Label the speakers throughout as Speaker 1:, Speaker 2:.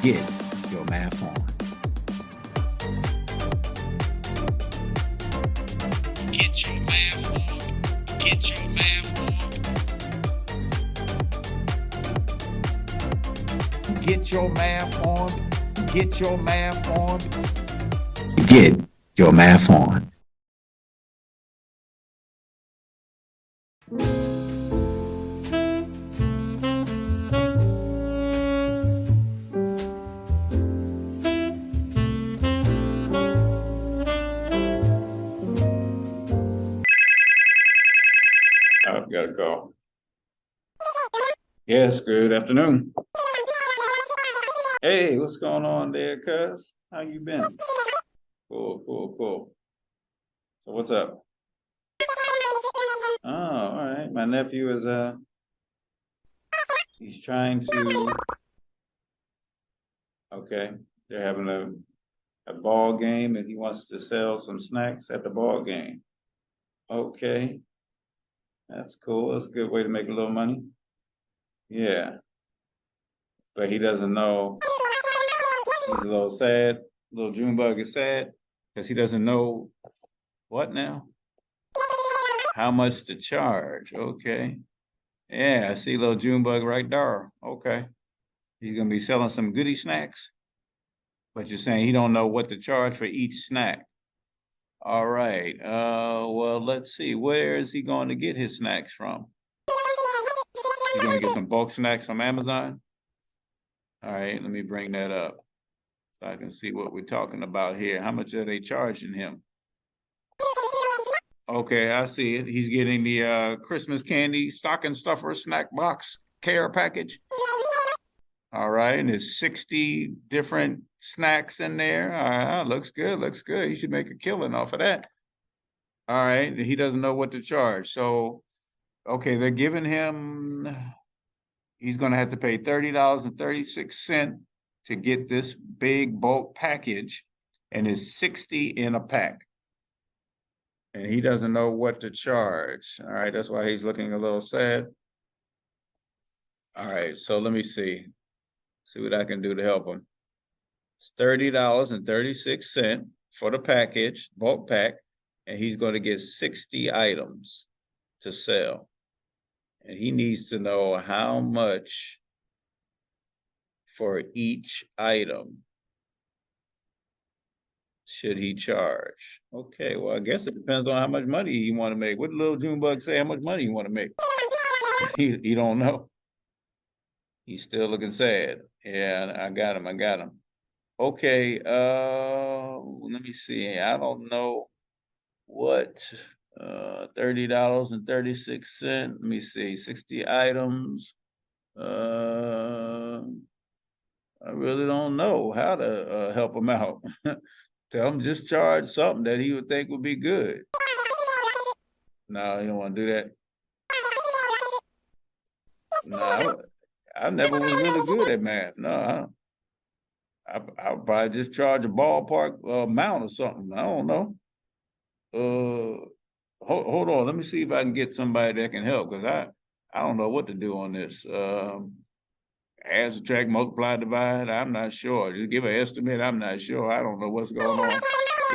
Speaker 1: Get your math on.
Speaker 2: Get your math on. Get your math on.
Speaker 1: Get your math on. Get your math on. Get your math on. I've got a call. Yes, good afternoon. Hey, what's going on there, cuz? How you been? Cool. So what's up? Oh, all right. My nephew is he's trying to okay. They're having a ball game and he wants to sell some snacks at the ball game. Okay. That's cool. That's a good way to make a little money. Yeah. But he doesn't know. He's a little sad. Little Junebug is sad because he doesn't know what now? How much to charge. Okay. Yeah, I see little Junebug right there. Okay. He's gonna be selling some goodie snacks. But you're saying he don't know what to charge for each snack. All right. Well, let's see. Where is he going to get his snacks from? He's going to get some bulk snacks from Amazon? All right, let me bring that up so I can see what we're talking about here. How much are they charging him? Okay, I see it. He's getting the Christmas candy stocking stuffer snack box care package. All right, and there's 60 different snacks in there. All right, looks good. He should make a killing off of that. All right, he doesn't know what to charge. So, okay, they're giving him, he's going to have to pay $30.36 to get this big bulk package, and it's 60 in a pack. And he doesn't know what to charge. All right, that's why he's looking a little sad. All right, so let me see what I can do to help him. It's $30.36 for the package, bulk pack, and he's going to get 60 items to sell. And he needs to know how much for each item should he charge. Okay, well, I guess it depends on how much money you want to make. What did little Junebug say? How much money you want to make? He don't know. He's still looking sad. Yeah, I got him. Okay, let me see. I don't know what $30.36. Let me see, 60 items. I really don't know how to help him out. Tell him just charge something that he would think would be good. No, you don't want to do that. No, I never was really good at math. No, I'll probably just charge a ballpark amount or something. I don't know. Hold on. Let me see if I can get somebody that can help because I don't know what to do on this. Add, subtract, multiply, divide. I'm not sure. Just give an estimate. I'm not sure. I don't know what's going on.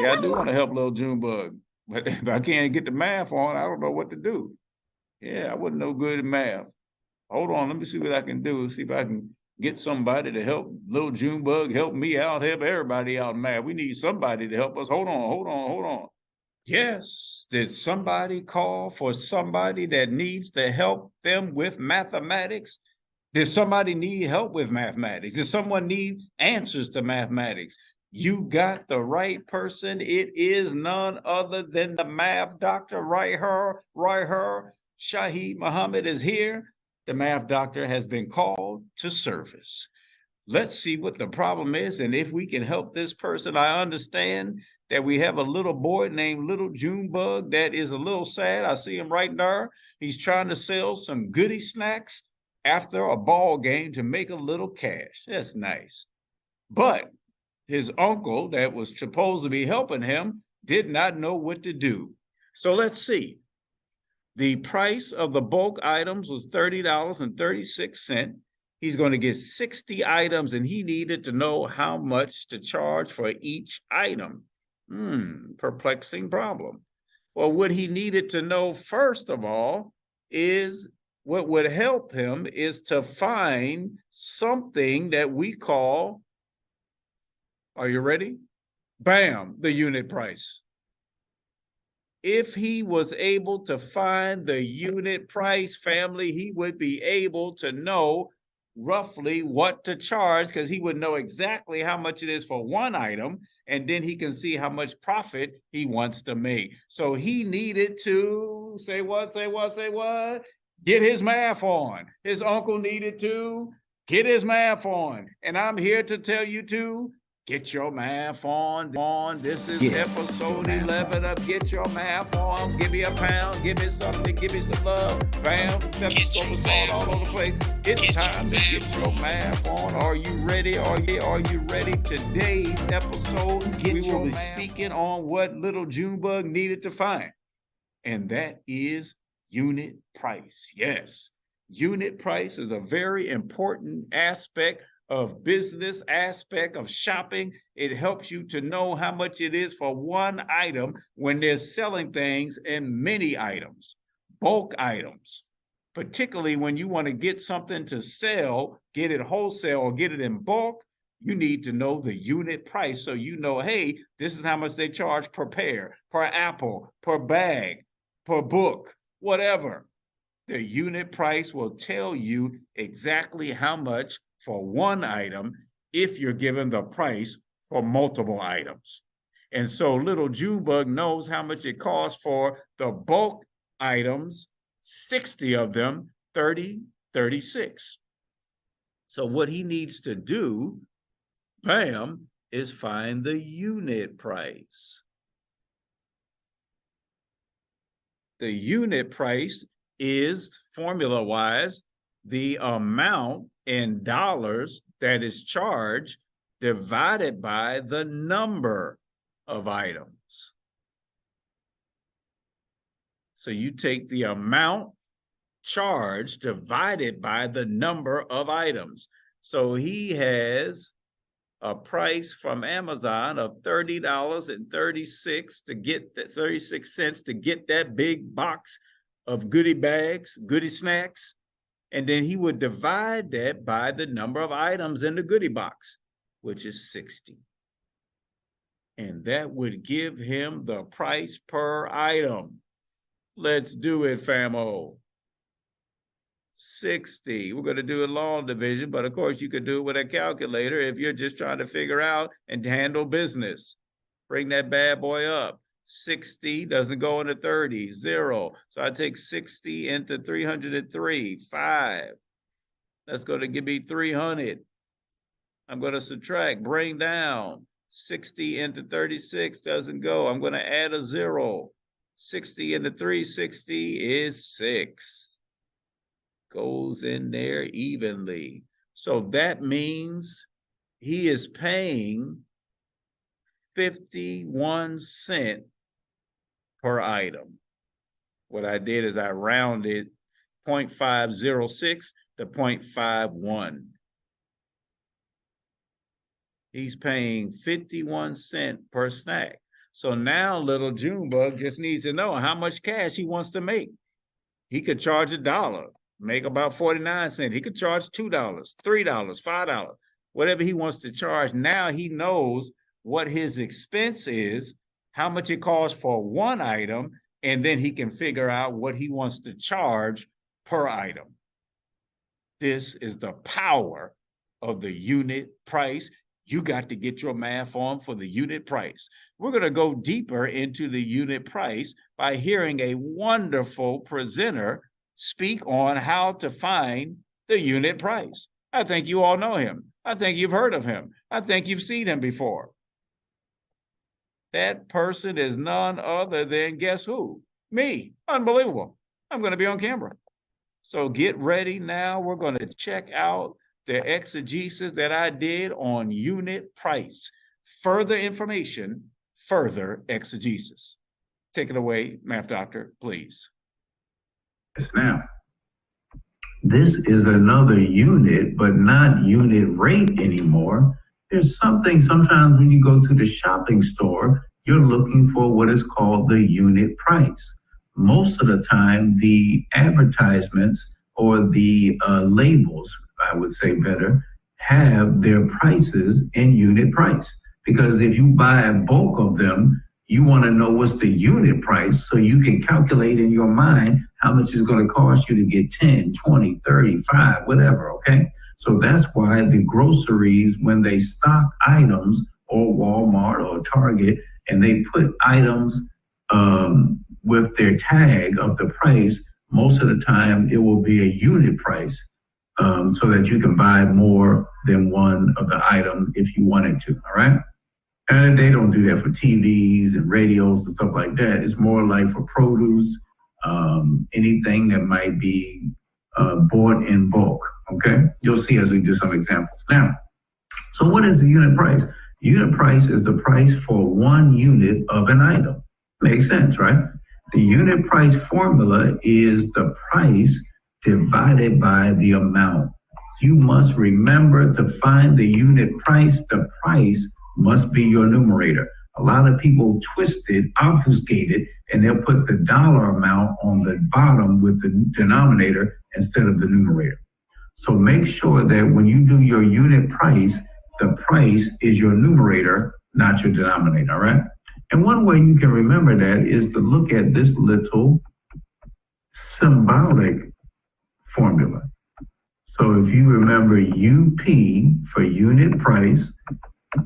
Speaker 1: Yeah, I do want to help little Junebug, but if I can't get the math on, I don't know what to do. Yeah, I wasn't no good at math. Hold on. Let me see what I can do. See if I can get somebody to help little Junebug, help me out, help everybody out in math. We need somebody to help us. Hold on. Yes, did somebody call for somebody that needs to help them with mathematics? Did somebody need help with mathematics? Did someone need answers to mathematics? You got the right person. It is none other than the math doctor right here. Shahid Muhammad is here. The math doctor has been called to service. Let's see what the problem is and if we can help this person. I understand that we have a little boy named Little Junebug that is a little sad. I see him right there. He's trying to sell some goodie snacks after a ball game to make a little cash. That's nice. But his uncle that was supposed to be helping him did not know what to do. So let's see. The price of the bulk items was $30.36. He's going to get 60 items, and he needed to know how much to charge for each item. Perplexing problem. Well, what he needed to know first of all is what would help him is to find something that we call, are you ready? Bam, the unit price. If he was able to find the unit price, family, he would be able to know roughly what to charge, because he would know exactly how much it is for one item, and then he can see how much profit he wants to make. So he needed to say what? Get his math on. His uncle needed to get his math on. And I'm here to tell you to get your math on. This is episode 11 of Get Your Math On. Give me a pound, give me something, give me some love. Bam, stethoscope is all over the place. It's time to get your math on. Are you ready? Are you ready? Today's episode, we will be speaking on what little Junebug needed to find. And that is unit price. Yes, unit price is a very important aspect of business, aspect of shopping. It helps you to know how much it is for one item when they're selling things in many items, bulk items, particularly when you want to get something to sell, get it wholesale or get it in bulk. You need to know the unit price so you know, hey, this is how much they charge per pair, per apple, per bag, per book, whatever. The unit price will tell you exactly how much for one item if you're given the price for multiple items. And so little Junebug knows how much it costs for the bulk items, 60 of them, 30, 36. So what he needs to do, bam, is find the unit price. The unit price is, formula-wise, the amount in dollars that is charged divided by the number of items. So you take the amount charged divided by the number of items. So he has a price from Amazon of $30.36 to get that 36 cents to get that big box of goodie bags, goodie snacks. And then he would divide that by the number of items in the goodie box, which is 60. And that would give him the price per item. Let's do it, famo. 60. We're going to do a long division, but of course you could do it with a calculator if you're just trying to figure out and handle business. Bring that bad boy up. 60 doesn't go into 30, 0. So I take 60 into 303, 5. That's going to give me 300. I'm going to subtract, bring down. 60 into 36 doesn't go. I'm going to add a 0. 60 into 360 is 6. Goes in there evenly. So that means he is paying 51 cents per item. What I did is I rounded 0.506 to 0.51. He's paying 51 cents per snack. So now little Junebug just needs to know how much cash he wants to make. He could charge $1, make about 49 cents. He could charge $2, $3, $5, whatever he wants to charge. Now he knows what his expense is, how much it costs for one item, and then he can figure out what he wants to charge per item. This is the power of the unit price. You got to get your math on for the unit price. We're going to go deeper into the unit price by hearing a wonderful presenter speak on how to find the unit price. I think you all know him. I think you've heard of him. I think you've seen him before. That person is none other than, guess who? Me. Unbelievable. I'm going to be on camera. So get ready now. We're going to check out the exegesis that I did on unit price. Further information, further exegesis. Take it away, Math Doctor, please.
Speaker 3: Yes, now. This is another unit, but not unit rate anymore. There's something sometimes when you go to the shopping store, you're looking for what is called the unit price. Most of the time, the advertisements or the labels, I would say better, have their prices in unit price. Because if you buy a bulk of them, you want to know what's the unit price so you can calculate in your mind how much it's going to cost you to get 10, 20, 35, whatever, okay? So that's why the groceries, when they stock items, or Walmart or Target, and they put items with their tag of the price, most of the time it will be a unit price so that you can buy more than one of the item if you wanted to, all right? And they don't do that for TVs and radios and stuff like that. It's more like for produce, anything that might be bought in bulk, okay? You'll see as we do some examples. Now, so what is the unit price? Unit price is the price for one unit of an item. Makes sense, right? The unit price formula is the price divided by the amount. You must remember to find the unit price. The price must be your numerator. A lot of people twist it, obfuscate it, and they'll put the dollar amount on the bottom with the denominator instead of the numerator. So make sure that when you do your unit price, the price is your numerator, not your denominator, all right? And one way you can remember that is to look at this little symbolic formula. So if you remember UP for unit price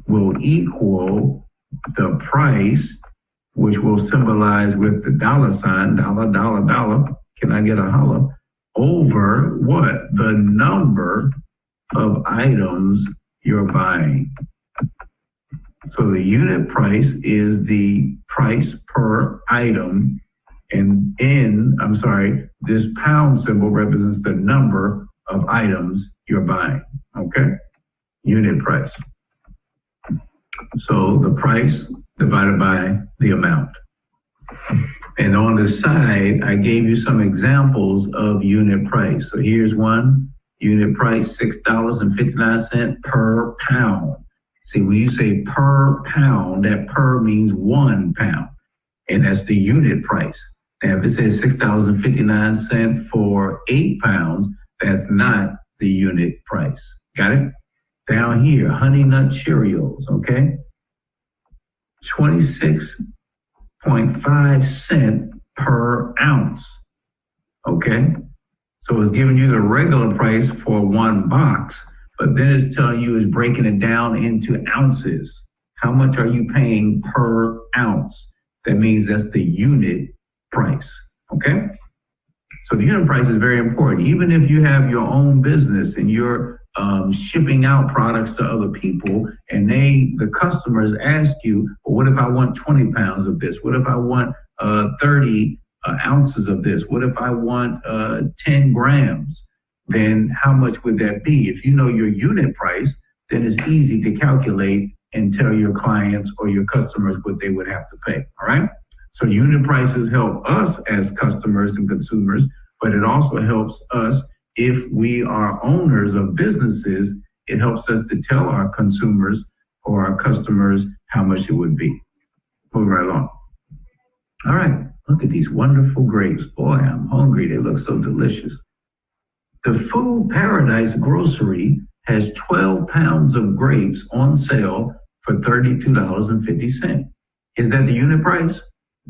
Speaker 3: will equal the price, which will symbolize with the dollar sign, dollar, dollar, dollar, can I get a holler, over what? The number of items you're buying. So the unit price is the price per item, and this pound symbol represents the number of items you're buying, okay? Unit price. So the price divided by the amount. And on the side, I gave you some examples of unit price. So here's one, unit price, $6.59 per pound. See, when you say per pound, that per means 1 pound, and that's the unit price. Now, if it says $6.59 for 8 pounds, that's not the unit price. Got it? Down here, Honey Nut Cheerios, okay? 26.5 cents per ounce, okay? So it's giving you the regular price for 1 box, but then it's telling you it's breaking it down into ounces. How much are you paying per ounce? That means that's the unit price, okay? So the unit price is very important. Even if you have your own business and you're shipping out products to other people and the customers ask you, well, what if I want 20 pounds of this? What if I want 30 ounces of this? What if I want 10 grams? Then how much would that be? If you know your unit price, then it's easy to calculate and tell your clients or your customers what they would have to pay, all right? So unit prices help us as customers and consumers, but it also helps us if we are owners of businesses. It helps us to tell our consumers or our customers how much it would be. Moving right along. All right, look at these wonderful grapes. Boy, I'm hungry. They look so delicious. The Food Paradise Grocery has 12 pounds of grapes on sale for $32.50. Is that the unit price?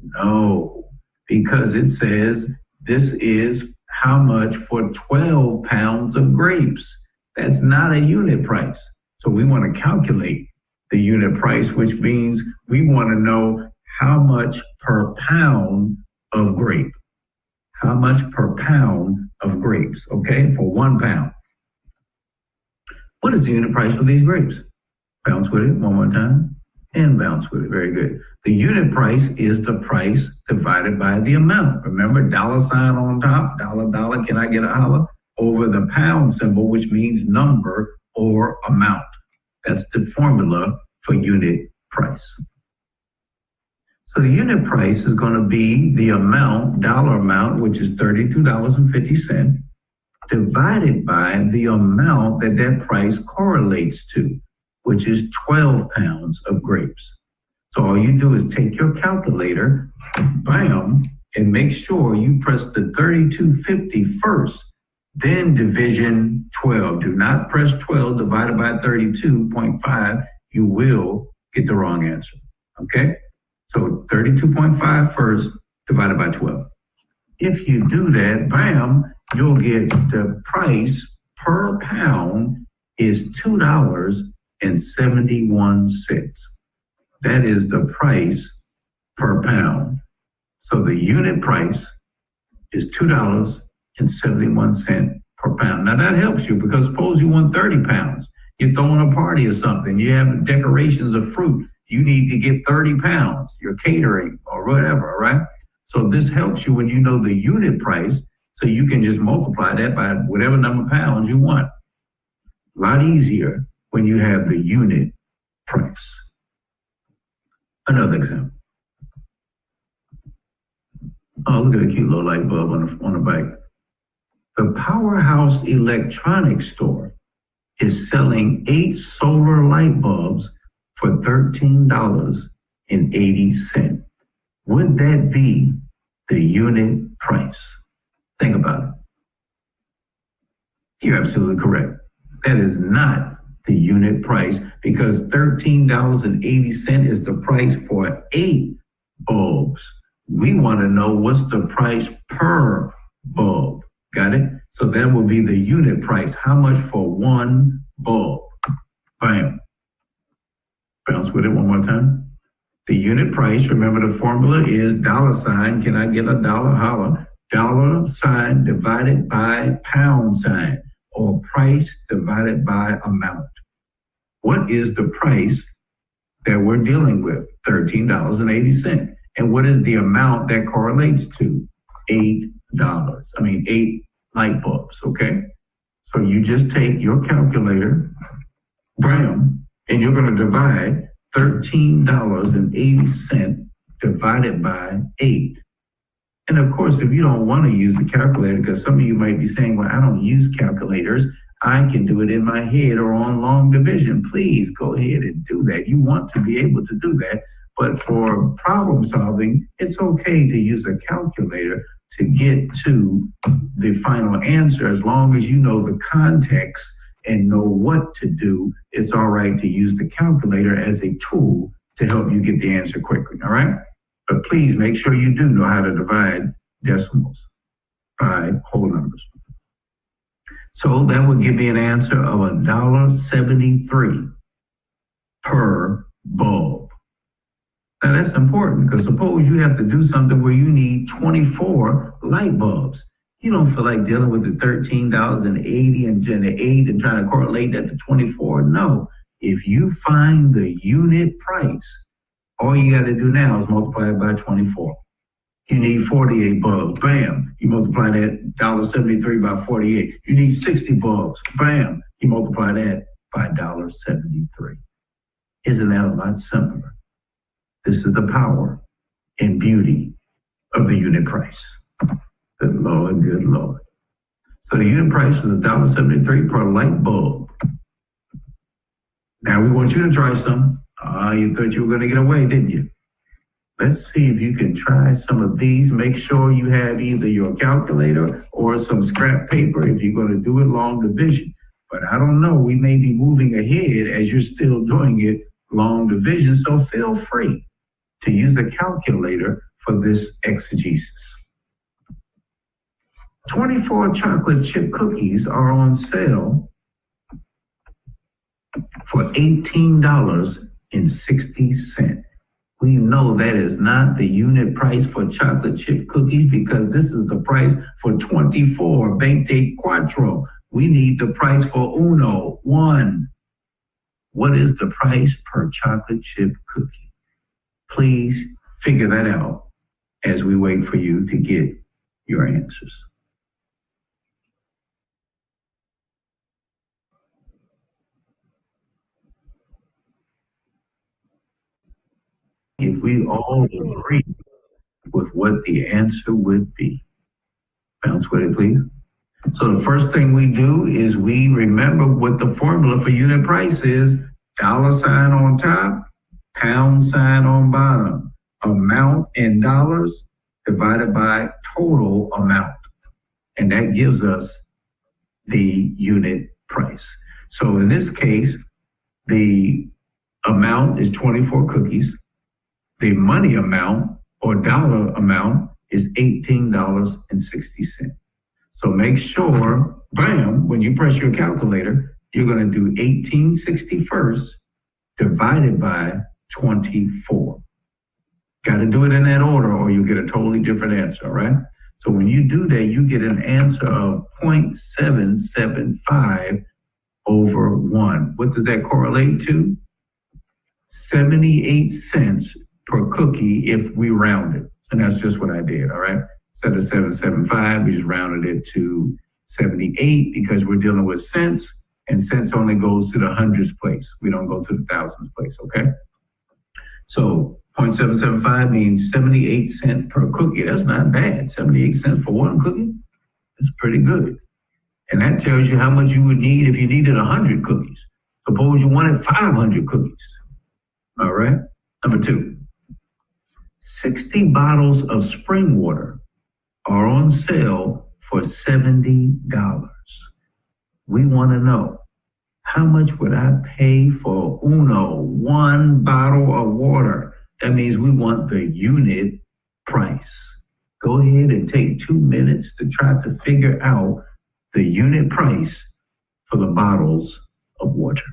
Speaker 3: No, because it says this is how much for 12 pounds of grapes. That's not a unit price. So we want to calculate the unit price, which means we want to know how much per pound of grape. How much per pound of grapes, okay, for 1 pound. What is the unit price for these grapes? Bounce with it one more time. And bounce with it, very good. The unit price is the price divided by the amount. Remember, dollar sign on top, dollar, dollar, can I get a holler? Over the pound symbol, which means number or amount. That's the formula for unit price. So the unit price is going to be the amount, dollar amount, which is $32.50, divided by the amount that that price correlates to, which is 12 pounds of grapes. So all you do is take your calculator, bam, and make sure you press the 3250 first, then division 12. Do not press 12 divided by 32.5. You will get the wrong answer. Okay? So 32.5 first divided by 12. If you do that, bam, you'll get the price per pound is $2.71. That is the price per pound. So the unit price is $2.71 per pound. Now that helps you because suppose you want 30 pounds. You're throwing a party or something. You have decorations of fruit. You need to get 30 pounds. You're catering or whatever, all right? So this helps you when you know the unit price, so you can just multiply that by whatever number of pounds you want. A lot easier when you have the unit price. Another example. Oh, look at a cute little light bulb on the bike. The Powerhouse Electronics Store is selling 8 solar light bulbs for $13.80. Would that be the unit price? Think about it. You're absolutely correct. That is not the unit price because $13.80 is the price for 8 bulbs. We want to know what's the price per bulb. Got it? So that will be the unit price. How much for one bulb? Bam. Bounce with it one more time. The unit price, remember the formula is $. Can I get a dollar? Holla. $, divided by £, or price divided by amount. What is the price that we're dealing with? $13.80. And what is the amount that correlates to? $8. 8 light bulbs, okay? So you just take your calculator, bam, and you're going to divide $13.80 divided by 8. And of course, if you don't want to use the calculator, because some of you might be saying, well, I don't use calculators. I can do it in my head or on long division. Please go ahead and do that. You want to be able to do that. But for problem solving, it's okay to use a calculator to get to the final answer. As long as you know the context and know what to do, it's all right to use the calculator as a tool to help you get the answer quickly, all right? But please make sure you do know how to divide decimals by whole numbers. So that would give me an answer of $1.73 per bulb. Now that's important because suppose you have to do something where you need 24 light bulbs. You don't feel like dealing with the $13.80 and the 8 and trying to correlate that to 24. No, if you find the unit price, all you got to do now is multiply it by 24. You need 48 bulbs. Bam. You multiply that $1.73 by 48. You need 60 bulbs. Bam. You multiply that by $1.73. Isn't that a lot simpler? This is the power and beauty of the unit price. Good Lord, good Lord. So the unit price is $1.73 per light bulb. Now we want you to try some. You thought you were going to get away, didn't you? Let's see if you can try some of these. Make sure you have either your calculator or some scrap paper if you're going to do it long division. But I don't know, we may be moving ahead as you're still doing it long division. So feel free to use a calculator for this exegesis. 24 chocolate chip cookies are on sale for $18.60. We know that is not the unit price for chocolate chip cookies because this is the price for 24 Veinte Quattro. We need the price for uno, 1. What is the price per chocolate chip cookie? Please figure that out as we wait for you to get your answers. If we all agree with what the answer would be. Bounce with it, please. So the first thing we do is we remember what the formula for unit price is: dollar sign on top, pound sign on bottom, amount in dollars divided by total amount. And that gives us the unit price. So in this case, the amount is 24 cookies. The money amount or dollar amount is $18.60. So make sure, bam, when you press your calculator, you're going to do 1860 first divided by 24. Got to do it in that order or you get a totally different answer, all right? So when you do that, you get an answer of 0.775 over 1. What does that correlate to? 78 cents per cookie if we round it. And that's just what I did, all right? Instead of 775, we just rounded it to 78 because we're dealing with cents, and cents only goes to the hundreds place. We don't go to the thousands place, okay? So 0.775 means 78 cents per cookie. That's not bad. 78 cents for one cookie? That's pretty good. And that tells you how much you would need if you needed 100 cookies. Suppose you wanted 500 cookies. All right? Number 2, 60 bottles of spring water are on sale for $70. We want to know, how much would I pay for one bottle of water? That means we want the unit price. Go ahead and take 2 minutes to try to figure out the unit price for the bottles of water.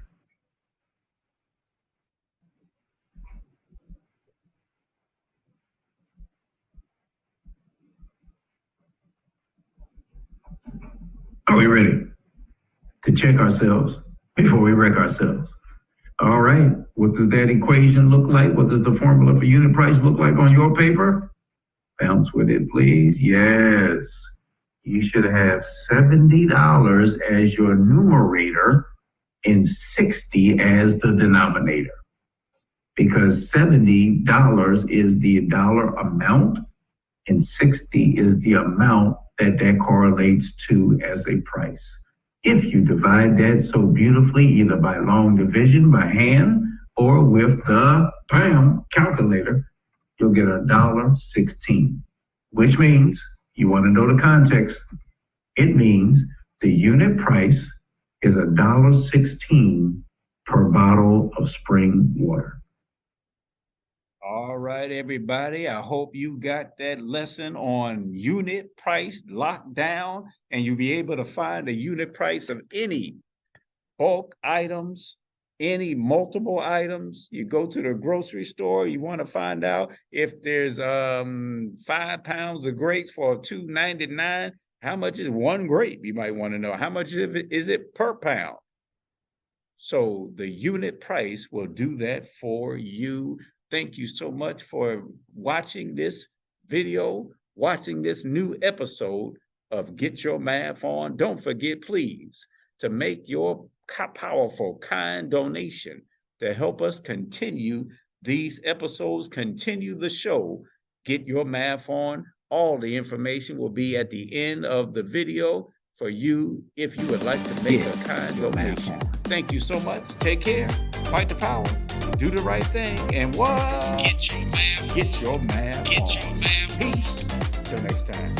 Speaker 3: Are we ready to check ourselves before we wreck ourselves? All right, what does that equation look like? What does the formula for unit price look like on your paper? Bounce with it, please. Yes, you should have $70 as your numerator and 60 as the denominator, because $70 is the dollar amount and 60 is the amount that correlates to as a price. If you divide that so beautifully, either by long division, by hand, or with the calculator, you'll get $1.16, which means, you want to know the context, it means the unit price is $1.16 per bottle of spring water.
Speaker 1: All right, everybody. I hope you got that lesson on unit price locked down, and you'll be able to find the unit price of any bulk items, any multiple items. You go to the grocery store, you want to find out if there's 5 pounds of grapes for $2.99. How much is one grape? You might want to know. How much is it per pound? So the unit price will do that for you. Thank you so much for watching this video, watching this new episode of Get Your Math On. Don't forget, please, to make your powerful, kind donation to help us continue these episodes, continue the show, Get Your Math On. All the information will be at the end of the video for you if you would like to make a kind donation. Thank you so much. Take care. Fight the power. Do the right thing. And what?
Speaker 2: Get your math.
Speaker 1: Get your math
Speaker 2: Get
Speaker 1: on.
Speaker 2: your math.
Speaker 1: Peace. Till next time.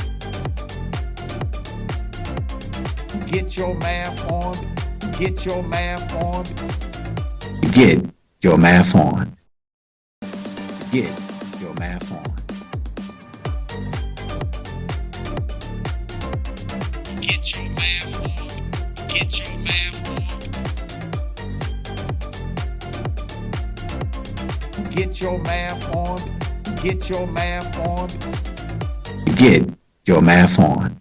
Speaker 1: Get your math on. Get your math on. Get your math on. Get your math on.
Speaker 2: Get your math on. Get your math on.
Speaker 1: Get your math on. Get your math on. Get your math on.